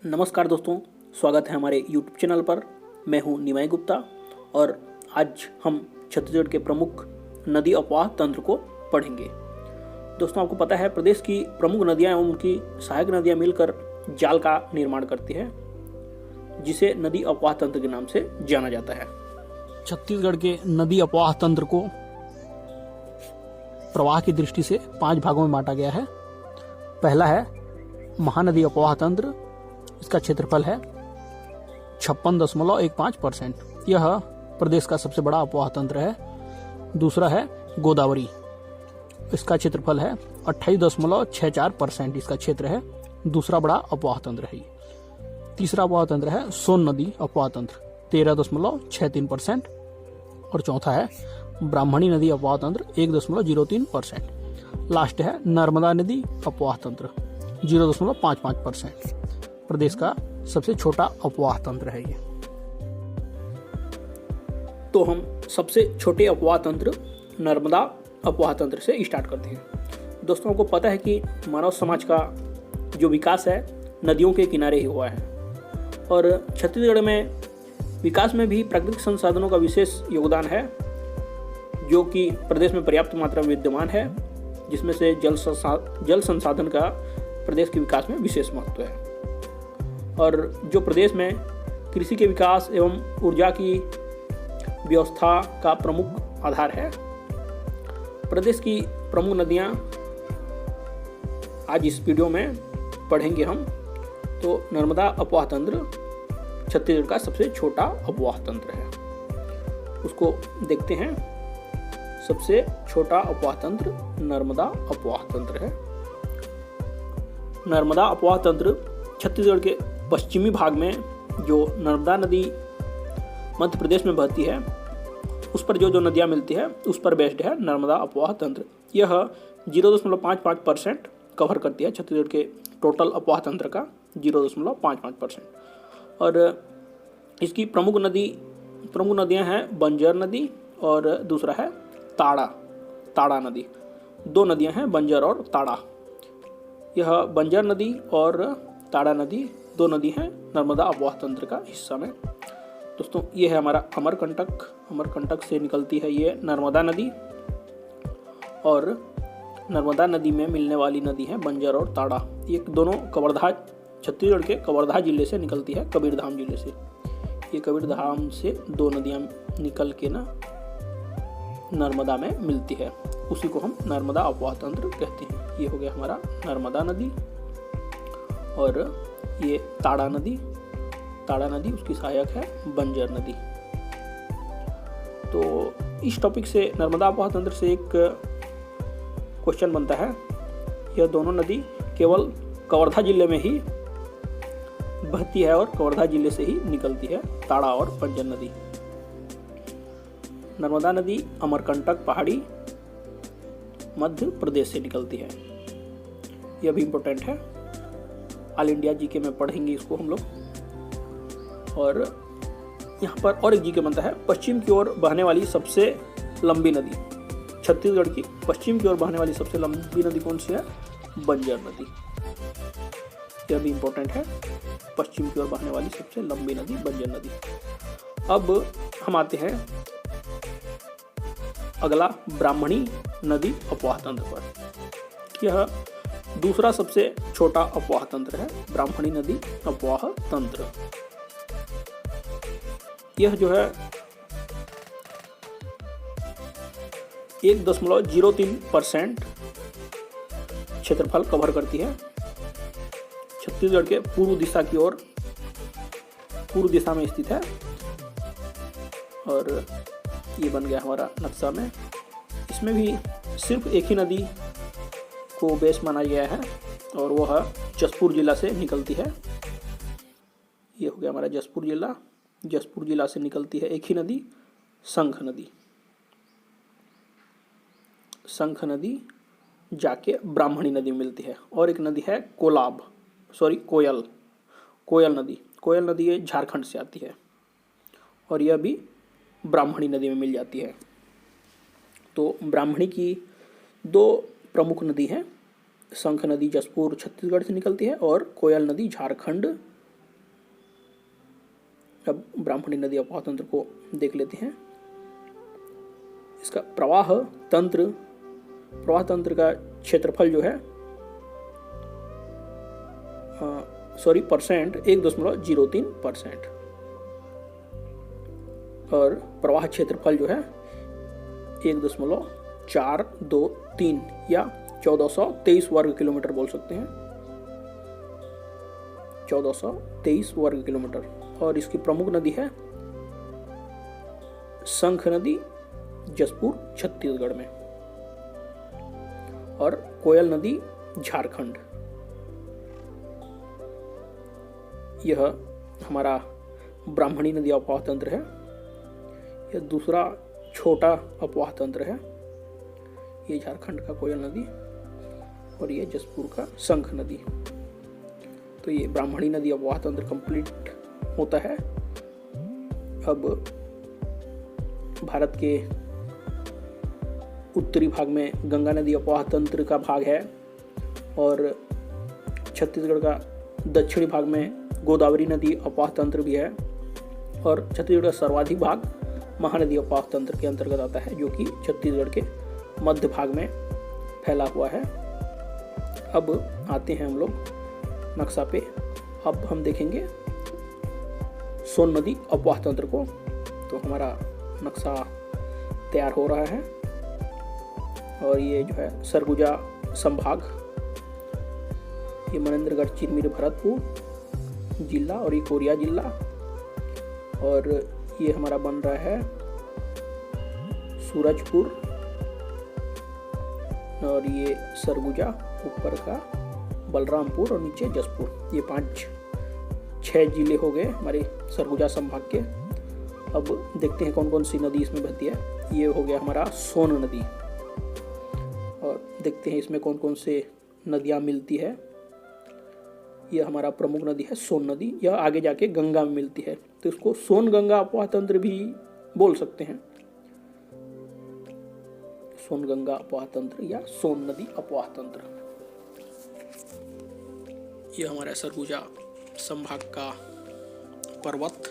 नमस्कार दोस्तों, स्वागत है हमारे YouTube चैनल पर। मैं हूं निमाई गुप्ता और आज हम छत्तीसगढ़ के प्रमुख नदी अपवाह तंत्र को पढ़ेंगे। दोस्तों, आपको पता है प्रदेश की प्रमुख नदियां एवं उनकी सहायक नदियां मिलकर जाल का निर्माण करती है, जिसे नदी अपवाह तंत्र के नाम से जाना जाता है। छत्तीसगढ़ के नदी अपवाह तंत्र को प्रवाह की दृष्टि से 5 भागों में बांटा गया है। पहला है महानदी अपवाह तंत्र। इसका क्षेत्रफल है 56.15%। यह प्रदेश का सबसे बड़ा अपवाह तंत्र है। दूसरा है गोदावरी। इसका क्षेत्रफल है 28.64%। इसका क्षेत्र है, दूसरा बड़ा अपवाह तंत्र है। तीसरा अपवाह तंत्र है सोन नदी अपवाह तंत्र, 13.63%। और चौथा है ब्राह्मणी नदी अपवाह तंत्र, 1.03%। लास्ट है नर्मदा नदी अपवाह तंत्र, 0.55%। प्रदेश का सबसे छोटा अपवाह तंत्र है ये। तो हम सबसे छोटे अपवाह तंत्र नर्मदा अपवाह तंत्र से स्टार्ट करते हैं। दोस्तों, को पता है कि मानव समाज का जो विकास है नदियों के किनारे ही हुआ है और छत्तीसगढ़ में विकास में भी प्राकृतिक संसाधनों का विशेष योगदान है, जो कि प्रदेश में पर्याप्त मात्रा में विद्यमान है, जिसमें से जल संसाधन का प्रदेश के विकास में विशेष महत्व है। और जो प्रदेश में कृषि के विकास एवं ऊर्जा की व्यवस्था का प्रमुख आधार है। प्रदेश की प्रमुख नदियां आज इस वीडियो में पढ़ेंगे हम। तो नर्मदा अपवाह तंत्र छत्तीसगढ़ का सबसे छोटा अपवाह तंत्र है, उसको देखते हैं। सबसे छोटा अपवाह तंत्र नर्मदा अपवाह तंत्र है। नर्मदा अपवाह तंत्र छत्तीसगढ़ के पश्चिमी भाग में जो नर्मदा नदी मध्य प्रदेश में बहती है, उस पर जो नदियां मिलती है उस पर बेस्ड है नर्मदा अपवाह तंत्र। यह 0.55% कवर करती है छत्तीसगढ़ के टोटल अपवाह तंत्र का, 0.55%। और इसकी प्रमुख नदियां हैं बंजर नदी और दूसरा है ताड़ा नदी। 2 नदियां हैं, बंजर और ताड़ा। यह बंजर नदी और ताड़ा नदी 2 नदी हैं नर्मदा अपवाह तंत्र का हिस्सा में। दोस्तों, ये है हमारा अमरकंटक से निकलती है ये नर्मदा नदी, और नर्मदा नदी में मिलने वाली नदी है बंजर और ताड़ा। ये दोनों छत्तीसगढ़ के कवर्धा जिले से निकलती है, कबीरधाम जिले से। ये कबीरधाम से 2 नदियां निकल के नर्मदा में मिलती है, उसी को हम नर्मदा अपवाह तंत्र कहते हैं। ये हो गया हमारा नर्मदा नदी और ये ताड़ा नदी उसकी सहायक है बंजर नदी। तो इस टॉपिक से नर्मदा अपवाह तंत्र से एक क्वेश्चन बनता है। यह दोनों नदी केवल कवर्धा जिले में ही बहती है और कवर्धा जिले से ही निकलती है, ताड़ा और बंजर नदी। नर्मदा नदी अमरकंटक पहाड़ी मध्य प्रदेश से निकलती है। यह भी इम्पोर्टेंट है, ऑल इंडिया जीके में पढ़ेंगे इसको हम लोग। और यहाँ पर और एक जीके बनता है, पश्चिम की ओर बहने वाली सबसे लंबी नदी। छत्तीसगढ़ की पश्चिम की ओर बहने वाली सबसे लंबी नदी कौन सी है? बंजर नदी। यह भी इम्पोर्टेंट है, पश्चिम की ओर बहने वाली सबसे लंबी नदी बंजर नदी। अब हम आते हैं अगला ब्राह्मणी नदी अपवाह तंत्र पर। यह दूसरा सबसे छोटा अपवाह तंत्र है, ब्राह्मणी नदी अपवाह तंत्र। यह जो है 1.03% क्षेत्रफल कवर करती है। छत्तीसगढ़ के पूर्व दिशा में स्थित है और ये बन गया हमारा नक्शा में। इसमें भी सिर्फ एक ही नदी को बेस माना गया है और वह जशपुर जिला से निकलती है। ये हो गया हमारा जशपुर जिला से निकलती है एक ही नदी, शंख नदी जाके ब्राह्मणी नदी में मिलती है। और एक नदी है कोयल नदी ये झारखंड से आती है और यह भी ब्राह्मणी नदी में मिल जाती है। तो ब्राह्मणी की 2 प्रमुख नदी हैं, शंख नदी जशपुर छत्तीसगढ़ से निकलती है और कोयल नदी झारखंड अब ब्राह्मणी नदी अफवाह तंत्र को देख लेते हैं। इसका प्रवाह तंत्र का क्षेत्रफल जो है परसेंट 1.03%, और प्रवाह क्षेत्रफल जो है 1.423 या 1423 वर्ग किलोमीटर बोल सकते हैं, 1423 वर्ग किलोमीटर। और इसकी प्रमुख नदी है शंख नदी, जसपुर छत्तीसगढ़ में, और कोयल नदी झारखंड। यह हमारा ब्राह्मणी नदी अफवाह तंत्र है। यह दूसरा छोटा अफवाह तंत्र है। ये झारखंड का कोयल नदी और ये जसपुर का शंख नदी। तो ये ब्राह्मणी नदी अफवाह तंत्र कंप्लीट होता है। अब भारत के उत्तरी भाग में गंगा नदी अफवाह तंत्र का भाग है, और छत्तीसगढ़ का दक्षिणी भाग में गोदावरी नदी अफवाह तंत्र भी है, और छत्तीसगढ़ का सर्वाधिक भाग महानदी अफवाह तंत्र के अंतर्गत आता है, जो कि छत्तीसगढ़ के मध्य भाग में फैला हुआ है। अब आते हैं हम लोग नक्शा पे। अब हम देखेंगे सोन नदी अफवाह तंत्र को। तो हमारा नक्शा तैयार हो रहा है, और ये जो है सरगुजा संभाग, ये मनेन्द्रगढ़, चिरमिरी, भरतपुर जिला, और ये कोरिया जिला, और ये हमारा बन रहा है सूरजपुर, और ये सरगुजा, ऊपर का बलरामपुर और नीचे जसपुर। ये 5-6 जिले हो गए हमारे सरगुजा संभाग के। अब देखते हैं कौन कौन सी नदी इसमें बहती है। ये हो गया हमारा सोन नदी, और देखते हैं इसमें कौन कौन से नदियाँ मिलती है। यह हमारा प्रमुख नदी है सोन नदी। यह आगे जाके गंगा में मिलती है, तो इसको सोन गंगा अफवाह तंत्र भी बोल सकते हैं। सोन गंगा अफवाह तंत्र या सोन नदी अफवाह तंत्र। यह हमारा सरगुजा संभाग का पर्वत,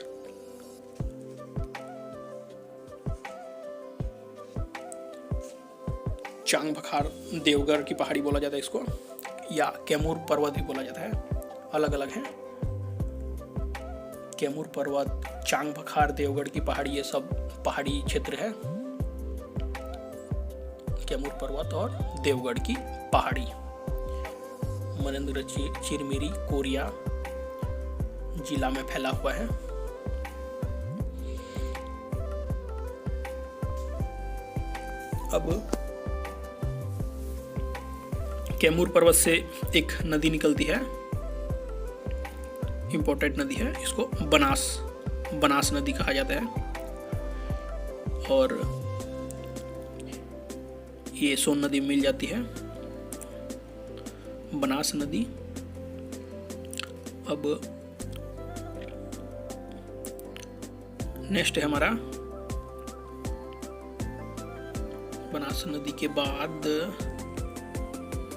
चांग बखार देवगढ़ की पहाड़ी बोला जाता है इसको, या कैमूर पर्वत भी बोला जाता है, अलग अलग है। कैमूर पर्वत, चांग बखार, देवगढ़ की पहाड़ी, ये सब पहाड़ी क्षेत्र है। कैमूर पर्वत और देवगढ़ की पहाड़ी, मनेन्द्रगढ़, चिरमिरी, कोरिया जिला में फैला हुआ है। अब कैमूर पर्वत से एक नदी निकलती है, इम्पोर्टेंट नदी है, इसको बनास नदी कहा जाता है, और ये सोन नदी मिल जाती है, बनास नदी। अब नेक्स्ट है हमारा बनास नदी के बाद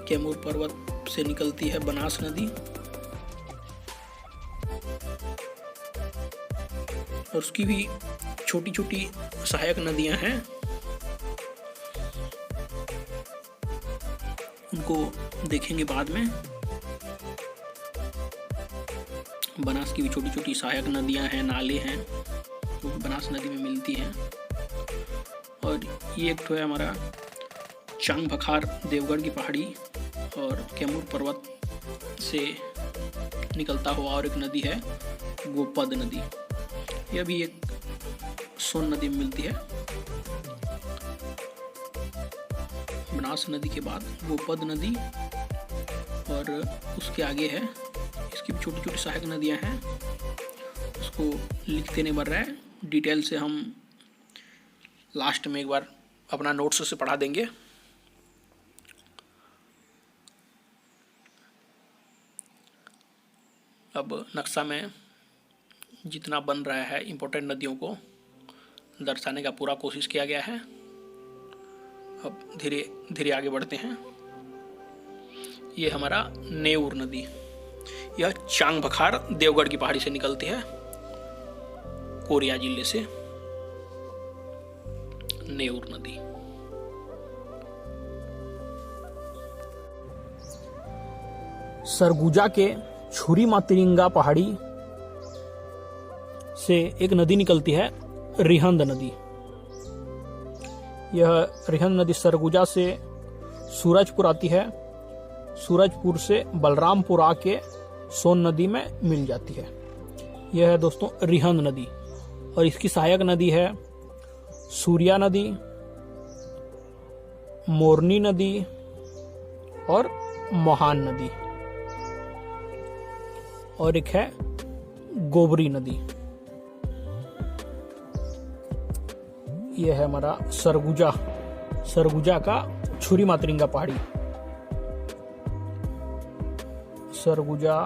कैमूर पर्वत से निकलती है बनास नदी, और उसकी भी छोटी छोटी सहायक नदियां हैं, उनको देखेंगे बाद में। बनास की भी छोटी छोटी सहायक नदियां हैं, नाले हैं, वो बनास नदी में मिलती हैं। और ये एक तो है हमारा चांग बखार देवगढ़ की पहाड़ी और कैमूर पर्वत से निकलता हुआ और एक नदी है गोपद नदी, यह भी एक सोन नदी में मिलती है। बनास नदी के बाद गोपद नदी और उसके आगे है, इसकी भी छोटी छोटी सहायक नदियां हैं, उसको लिखते नहीं बन रहा है, डिटेल से हम लास्ट में एक बार अपना नोट्स से पढ़ा देंगे। अब नक्शा में जितना बन रहा है इम्पोर्टेंट नदियों को दर्शाने का पूरा कोशिश किया गया है। अब धीरे धीरे आगे बढ़ते हैं। ये हमारा नेऊर नदी, यह चांग बखार देवगढ़ की पहाड़ी से निकलती है कोरिया जिले से नेउर नदी। सरगुजा के छुरी मातरिंगा पहाड़ी से एक नदी निकलती है, रिहंद नदी। यह रिहंद नदी सरगुजा से सूरजपुर आती है, सूरजपुर से बलरामपुर आके सोन नदी में मिल जाती है। यह है दोस्तों रिहंद नदी। और इसकी सहायक नदी है सूर्या नदी, मोरनी नदी और मोहान नदी, और एक है गोबरी नदी। यह है हमारा सरगुजा का छुरी मातरिंगा पहाड़ी। सरगुजा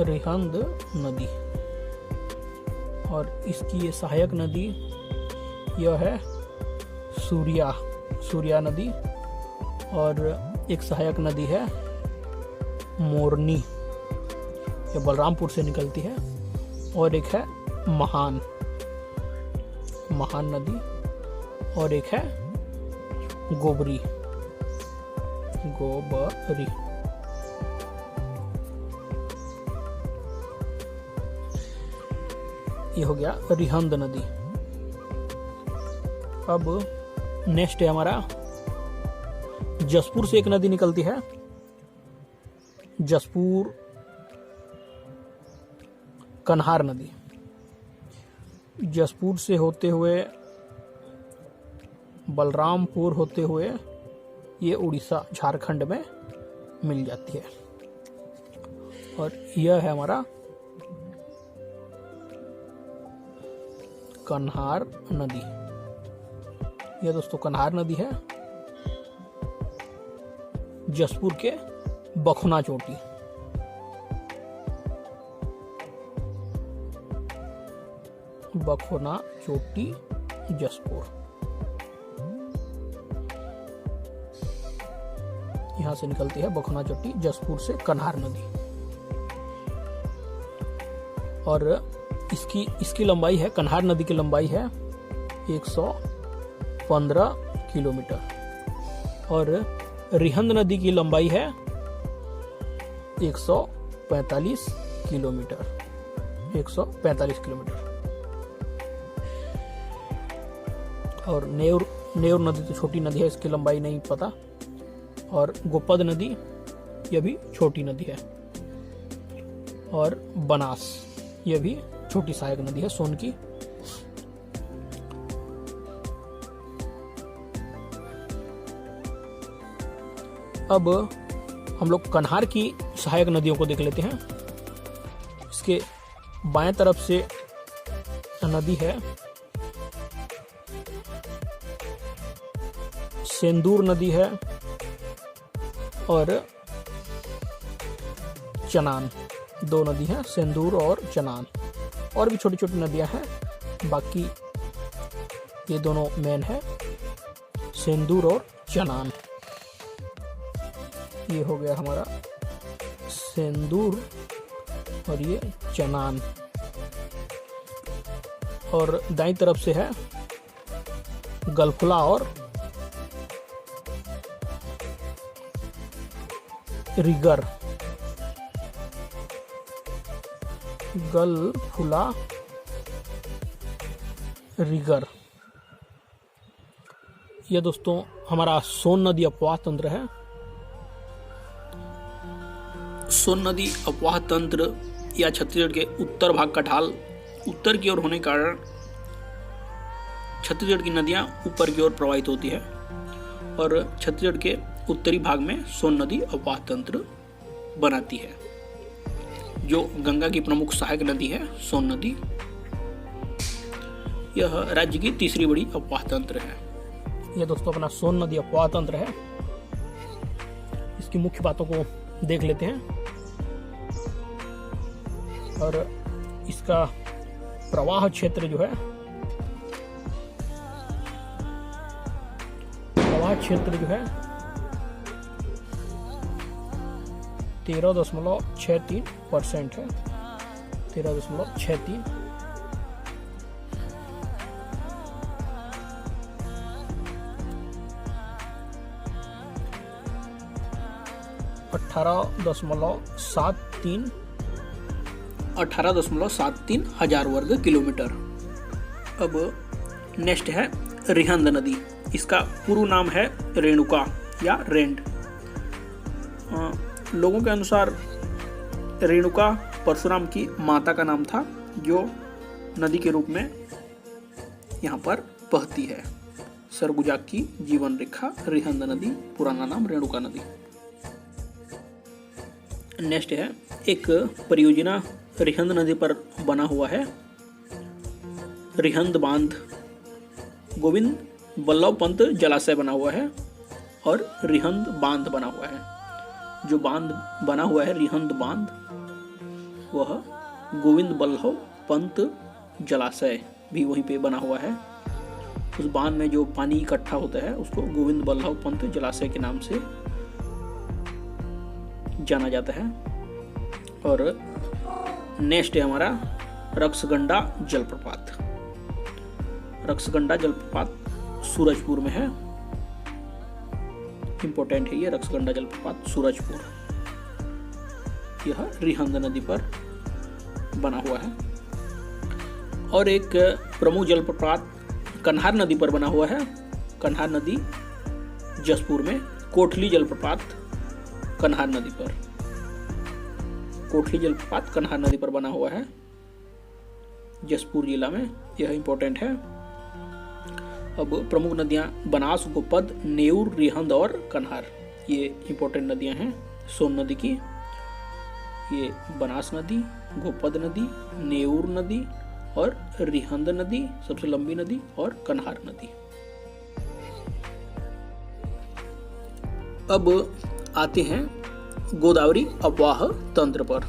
रिहंद नदी। और इसकी ये सहायक नदी यह है सूर्या नदी, और एक सहायक नदी है मोरनी, ये बलरामपुर से निकलती है, और एक है महान नदी, और एक है गोबरी। ये हो गया रिहंद नदी। अब नेक्स्ट है हमारा जसपुर से एक नदी निकलती है, जसपुर कन्हार नदी। जसपुर से होते हुए बलरामपुर होते हुए ये उड़ीसा झारखंड में मिल जाती है। और यह है हमारा कन्हार नदी। यह दोस्तों कन्हार नदी है, जसपुर के बखुना चोटी। बखुना चोटी जसपुर, यहां से निकलती है बखुना चोटी जसपुर से कन्हार नदी। और इसकी लंबाई है, कन्हार नदी की लंबाई है 115 किलोमीटर, और रिहंद नदी की लंबाई है 145 किलोमीटर। 145 किलोमीटर। और नेउर नदी तो छोटी नदी है, इसकी लंबाई नहीं पता। और गोपद नदी यह भी छोटी नदी है। और बनास यह भी छोटी सहायक नदी है सोन की। अब हम लोग कन्हार की सहायक नदियों को देख लेते हैं। इसके बाएं तरफ से नदी है सेंदूर नदी है, और चनान, दो नदी हैं, सेंदूर और चनान। और भी छोटी छोटी नदियां हैं, बाकी ये दोनों मेन है, सेंदूर और चनान। ये हो गया हमारा सेंदूर और ये चनान। और दाईं तरफ से है गलफुला और रिगर। गलफुला रिगर। यह दोस्तों हमारा सोन नदी अपवाह तंत्र है। सोन नदी अपवाह तंत्र या छत्तीसगढ़ के उत्तर भाग का ढाल उत्तर की ओर होने के कारण छत्तीसगढ़ की नदियां ऊपर की ओर प्रवाहित होती है, और छत्तीसगढ़ के उत्तरी भाग में सोन नदी अपवाह तंत्र बनाती है, जो गंगा की प्रमुख सहायक नदी है सोन नदी। यह राज्य की तीसरी बड़ी अपवाह तंत्र है। यह दोस्तों अपना सोन नदी अपवाह तंत्र है। इसकी मुख्य बातों को देख लेते हैं। और इसका प्रवाह क्षेत्र जो है 13.63% है। 13.63। अठारह दशमलव सात तीन हजार वर्ग किलोमीटर। अब नेक्स्ट है रिहंद नदी। इसका पूर्ण नाम है रेणुका या रेंड। लोगों के अनुसार रेणुका परशुराम की माता का नाम था, जो नदी के रूप में यहाँ पर बहती है। सरगुजा की जीवन रेखा रिहंद नदी, पुराना नाम रेणुका नदी। नेक्स्ट है एक परियोजना रिहंद नदी पर बना हुआ है, रिहंद बांध। गोविंद बल्लभ पंत जलाशय बना हुआ है और रिहंद बांध बना हुआ है। जो बांध बना हुआ है रिहंद बांध, वह गोविंद बल्लभ पंत जलाशय भी वहीं पे बना हुआ है। उस बांध में जो पानी इकट्ठा होता है उसको गोविंद बल्लभ पंत जलाशय के नाम से जाना जाता है। और नेक्स्ट है हमारा रक्सगंडा जलप्रपात। रक्सगंडा जलप्रपात सूरजपुर में है। इंपॉर्टेंट है ये रक्सगंडा जलप्रपात सूरजपुर। यह रिहंद नदी पर बना हुआ है। और एक प्रमुख जलप्रपात कन्हार नदी पर बना हुआ है। कन्हार नदी जसपुर में। कोठली जलप्रपात कन्हार नदी पर। कोठली जलप्रपात कन्हार नदी पर बना हुआ है जसपुर जिला में। यह इंपॉर्टेंट है। अब प्रमुख नदियां बनास, गोपद, नेऊर, रिहंद और कन्हार, ये इंपॉर्टेंट नदियां हैं सोन नदी की। ये बनास नदी, गोपद नदी, नेऊर नदी और रिहंद नदी सबसे लंबी नदी, और कन्हार नदी। अब आते हैं गोदावरी अपवाह तंत्र पर।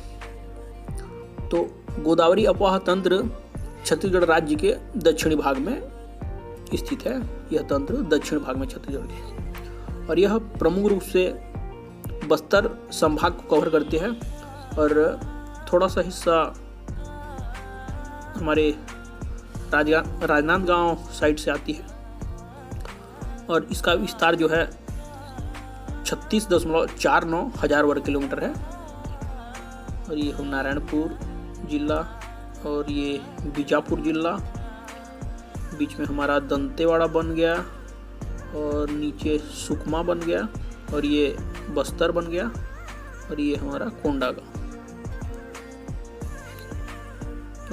तो गोदावरी अपवाह तंत्र छत्तीसगढ़ राज्य के दक्षिणी भाग में स्थित है। यह तंत्र दक्षिण भाग में छत्तीसगढ़ के, और यह प्रमुख रूप से बस्तर संभाग को कवर करते हैं और थोड़ा सा हिस्सा हमारे राजनांदगांव साइड से आती है। और इसका विस्तार जो है 36.49 हजार वर्ग किलोमीटर है। और ये नारायणपुर जिला और ये बीजापुर जिला, बीच में हमारा दंतेवाड़ा बन गया और नीचे सुकमा बन गया और ये बस्तर बन गया और ये हमारा कोंडागांव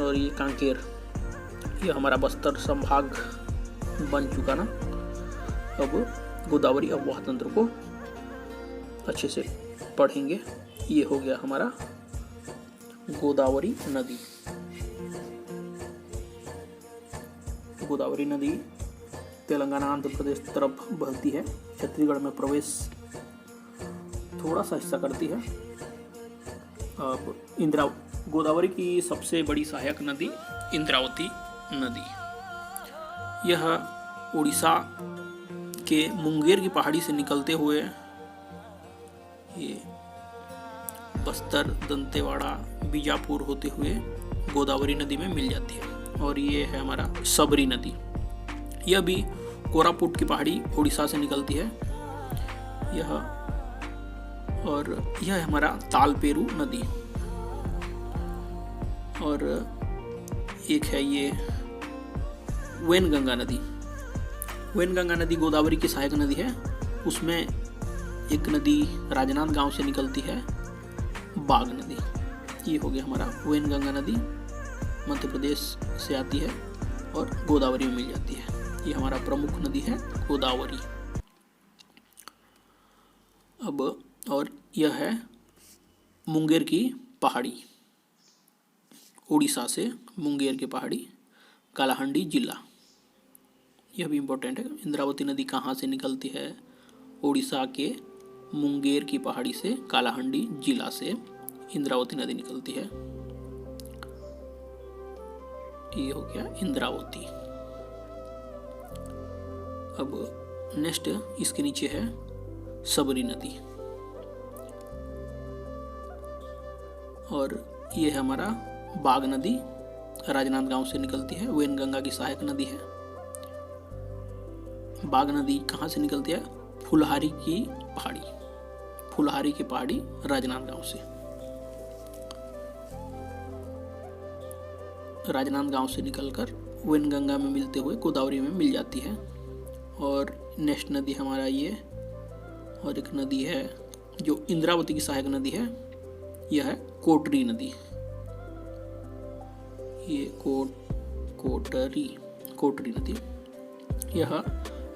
और ये कांकेर। ये हमारा बस्तर संभाग बन चुका ना। अब गोदावरी अपवाह तंत्र को अच्छे से पढ़ेंगे। ये हो गया हमारा गोदावरी नदी। गोदावरी नदी तेलंगाना आंध्र प्रदेश तरफ बहती है। छत्तीसगढ़ में प्रवेश थोड़ा सा हिस्सा करती है। अब गोदावरी की सबसे बड़ी सहायक नदी इंद्रावती नदी। यह उड़ीसा के मुंगेर की पहाड़ी से निकलते हुए ये बस्तर, दंतेवाड़ा, बीजापुर होते हुए गोदावरी नदी में मिल जाती है। और ये है हमारा सबरी नदी। यह भी कोरापुट की पहाड़ी उड़ीसा से निकलती है। यह है हमारा तालपेरू नदी। और एक है ये वैनगंगा नदी। वैनगंगा नदी गोदावरी की सहायक नदी है। उसमें एक नदी राजनांदगांव से निकलती है, बाग नदी। ये हो गया हमारा वैनगंगा नदी, मध्य प्रदेश से आती है और गोदावरी में मिल जाती है। ये हमारा प्रमुख नदी है गोदावरी। अब और यह है मुंगेर की पहाड़ी, उड़ीसा से मुंगेर की पहाड़ी, कालाहांडी जिला। यह भी इम्पोर्टेंट है। इंद्रावती नदी कहाँ से निकलती है? उड़ीसा के मुंगेर की पहाड़ी से, कालाहांडी जिला से इंद्रावती नदी निकलती है। ये हो गया इंद्रावती। अब नेक्स्ट इसके नीचे है सबरी नदी, और ये है हमारा बाघ नदी, राजनांदगांव से निकलती है, वेनगंगा की सहायक नदी है। बाघ नदी कहाँ से निकलती है? फुलहारी की पहाड़ी, फुलहारी की पहाड़ी राजनांदगांव से, राजनांदगांव से निकलकर वेनगंगा में मिलते हुए गोदावरी में मिल जाती है। और नेक्स्ट नदी हमारा ये, और एक नदी है जो इंद्रावती की सहायक नदी है, यह है कोटरी नदी। ये कोटरी नदी, यह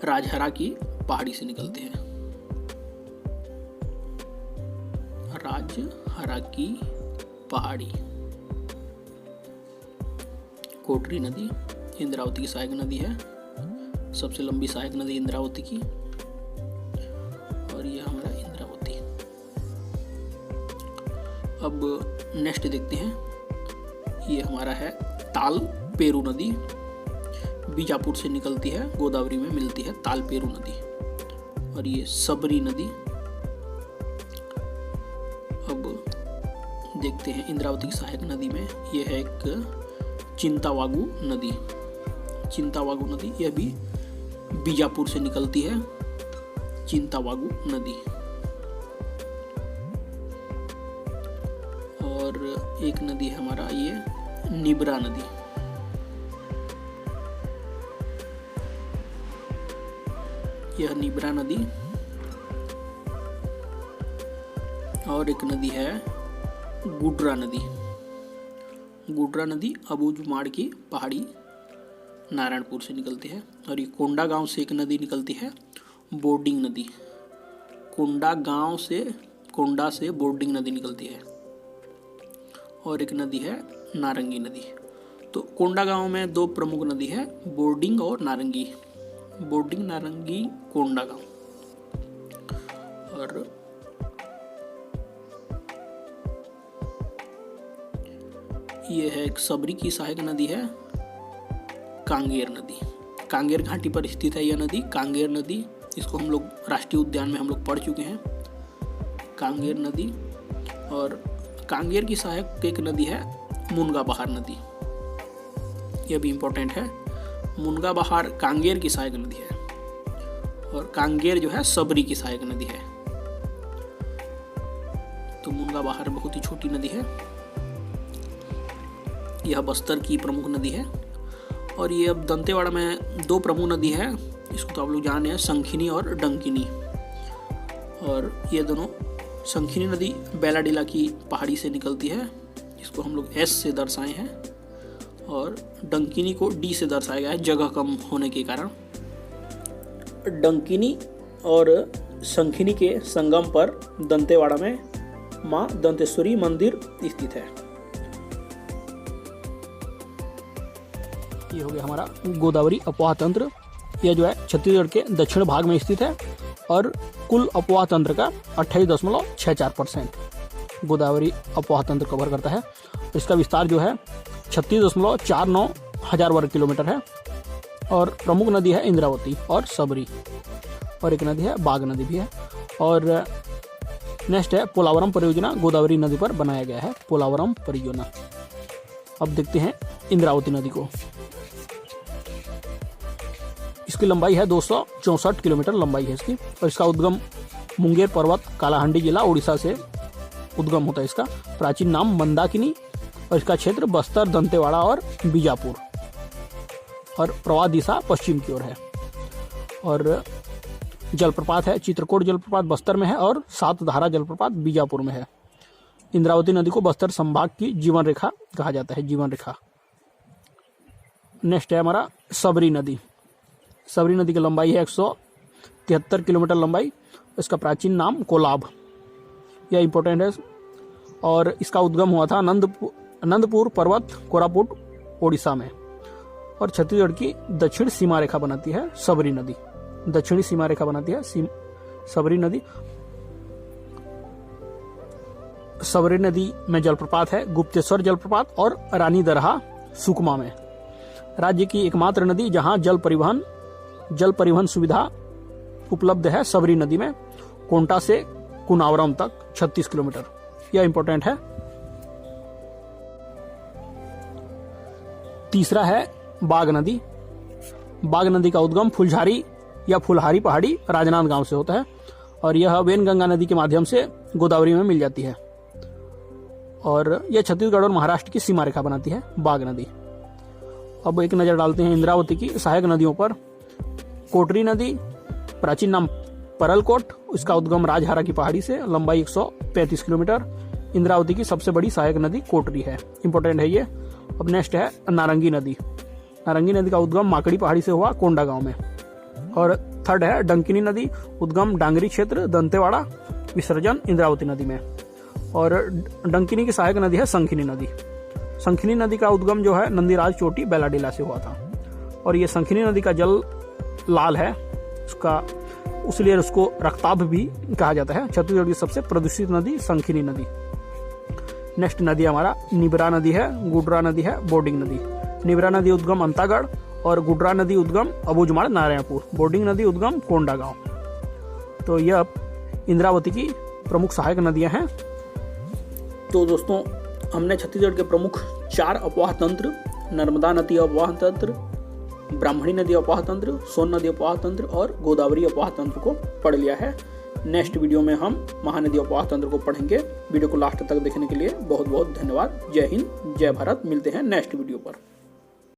राजहरा की पहाड़ी से निकलते हैं, राजहरा की पहाड़ी। कोटरी नदी इंद्रावती की सहायक नदी है, सबसे लंबी सहायक नदी इंद्रावती की, और यह हमारा इंद्रावती। अब नेक्स्ट देखते हैं, ये हमारा है ताल पेरू नदी, बीजापुर से निकलती है, गोदावरी में मिलती है ताल पेरू नदी। और ये सबरी नदी। अब देखते हैं इंद्रावती की सहायक नदी में, यह है एक चिंतावागु नदी, चिंतावागु नदी, यह भी बीजापुर से निकलती है, चिंतावागु नदी। और एक नदी है हमारा ये निब्रा नदी, यह निब्रा नदी। और एक नदी है गुड्रा नदी, गुड्रा नदी अबूझमाड़ की पहाड़ी नारायणपुर से निकलती है। और ये कोंडा गांव से एक नदी निकलती है, बोर्डिंग नदी, कोंडा से बोर्डिंग नदी निकलती है। और एक नदी है नारंगी नदी। तो कोंडा गांव में दो प्रमुख नदी है, बोर्डिंग और नारंगी, बोर्डिंग, नारंगी, कोंडा गांव। और ये है एक सबरी की सहायक नदी है, कांगेर नदी, कांगेर घाटी पर स्थित है यह नदी, कांगेर नदी। इसको हम लोग राष्ट्रीय उद्यान में हम लोग पढ़ चुके हैं, कांगेर नदी। और कांगेर की सहायक एक नदी है मुनगा बहार नदी, यह भी इम्पोर्टेंट है। मुनगा बहार कांगेर की सहायक नदी है, और कांगेर जो है सबरी की सहायक नदी है। तो मुनगा बहार बहुत ही छोटी नदी है, यह बस्तर की प्रमुख नदी है। और ये अब दंतेवाड़ा में दो प्रमुख नदी है, इसको तो आप लोग जाने हैं, संखिनी और डंकिनी। और ये दोनों, संखिनी नदी बेलाडीला की पहाड़ी से निकलती है, इसको हम लोग एस से दर्शाए हैं, और डंकिनी को डी से दर्शाया गया है जगह कम होने के कारण। डंकिनी और संखिनी के संगम पर दंतेवाड़ा में मां दंतेश्वरी मंदिर स्थित है। ये हो गया हमारा गोदावरी अपवाह तंत्र। यह जो है छत्तीसगढ़ के दक्षिण भाग में स्थित है, और कुल अपवाह तंत्र का 28.64% गोदावरी अपवाह तंत्र कवर करता है। इसका विस्तार जो है 36.49 हजार वर्ग किलोमीटर है। और प्रमुख नदी है इंद्रावती और सबरी, और एक नदी है बाघ नदी भी है। और नेक्स्ट है पोलावरम परियोजना, गोदावरी नदी पर बनाया गया है पोलावरम परियोजना। अब देखते हैं इंद्रावती नदी को। इसकी लंबाई है 264 किलोमीटर लंबाई है इसकी, और इसका उद्गम मुंगेर पर्वत, कालाहांडी जिला, उड़ीसा से उद्गम होता है इसका। प्राचीन नाम मंदाकिनी, और इसका क्षेत्र बस्तर, दंतेवाड़ा और बीजापुर, और प्रवाह दिशा पश्चिम की ओर है। और जलप्रपात है चित्रकोट जलप्रपात बस्तर में है, और सातधारा जलप्रपात बीजापुर में है। इंद्रावती नदी को बस्तर संभाग की जीवन रेखा कहा जाता है, जीवन रेखा। नेक्स्ट है हमारा सबरी नदी। सबरी नदी की लंबाई है 173 किलोमीटर लंबाई, इसका प्राचीन नाम कोलाब, यह इंपॉर्टेंट है। और इसका उद्गम हुआ था नंदपुर पर्वत, कोरापुट, ओडिशा में। और छत्तीसगढ़ की दक्षिण सीमा रेखा बनाती है सबरी नदी, दक्षिणी सीमा रेखा बनाती है सबरी नदी। सबरी नदी में जलप्रपात है गुप्तेश्वर जलप्रपात और रानी दरहा सुकमा में। राज्य की एकमात्र नदी जहां जल परिवहन सुविधा उपलब्ध है सबरी नदी में, कोंटा से कुनावरम तक 36 किलोमीटर। यह इंपॉर्टेंट है। तीसरा है बाघ नदी। बाघ नदी का उद्गम फुलझारी या फुलहारी पहाड़ी राजनांदगांव से होता है और यह वेनगंगा नदी के माध्यम से गोदावरी में मिल जाती है और यह छत्तीसगढ़ और महाराष्ट्र की सीमा रेखा बनाती है बाघ नदी। अब एक नजर डालते हैं इंद्रावती की सहायक नदियों पर। कोटरी नदी, प्राचीन नाम परलकोट, इसका उद्गम राजहारा की पहाड़ी से, लंबाई 135 किलोमीटर। इंद्रावती की सबसे बड़ी सहायक नदी कोटरी है, इंपॉर्टेंट है ये। अब नेक्स्ट है नारंगी नदी। नारंगी नदी का उद्गम माकड़ी पहाड़ी से हुआ कोंडा गांव में। और थर्ड है डंकिनी नदी, उद्गम डांगरी क्षेत्र, दंतेवाड़ा, विसर्जन इंद्रावती नदी में। और डंकिनी की सहायक नदी है संखिनी नदी। संखिनी नदी का उद्गम जो है नंदीराज चोटी बेलाडीला से हुआ था और ये संखिनी नदी का जल लाल है, इसलिए उसको रक्ताभ भी कहा जाता है। छत्तीसगढ़ की सबसे प्रदूषित नदी संखिनी नदी। नेक्स्ट नदी हमारा निबरा नदी है, गुडरा नदी है, बोर्डिंग नदी। निबरा नदी उद्गम अंतागढ़ और गुडरा नदी उद्गम अबूझमाड़ नारायणपुर, बोर्डिंग नदी उद्गम कोंडा गांव। तो यह इंद्रावती की प्रमुख सहायक नदियां हैं। तो दोस्तों, हमने छत्तीसगढ़ के प्रमुख 4 अफवाह तंत्र, नर्मदा नदी अफवाह तंत्र, ब्राह्मणी नदी अफवाह तंत्र, सोन नदी अफवाह तंत्र और गोदावरी अफवाह तंत्र को पढ़ लिया है। नेक्स्ट वीडियो में हम महानदी अफवाह तंत्र को पढ़ेंगे। वीडियो को लास्ट तक देखने के लिए बहुत बहुत धन्यवाद। जय हिंद, जय भारत। मिलते हैं नेक्स्ट वीडियो पर।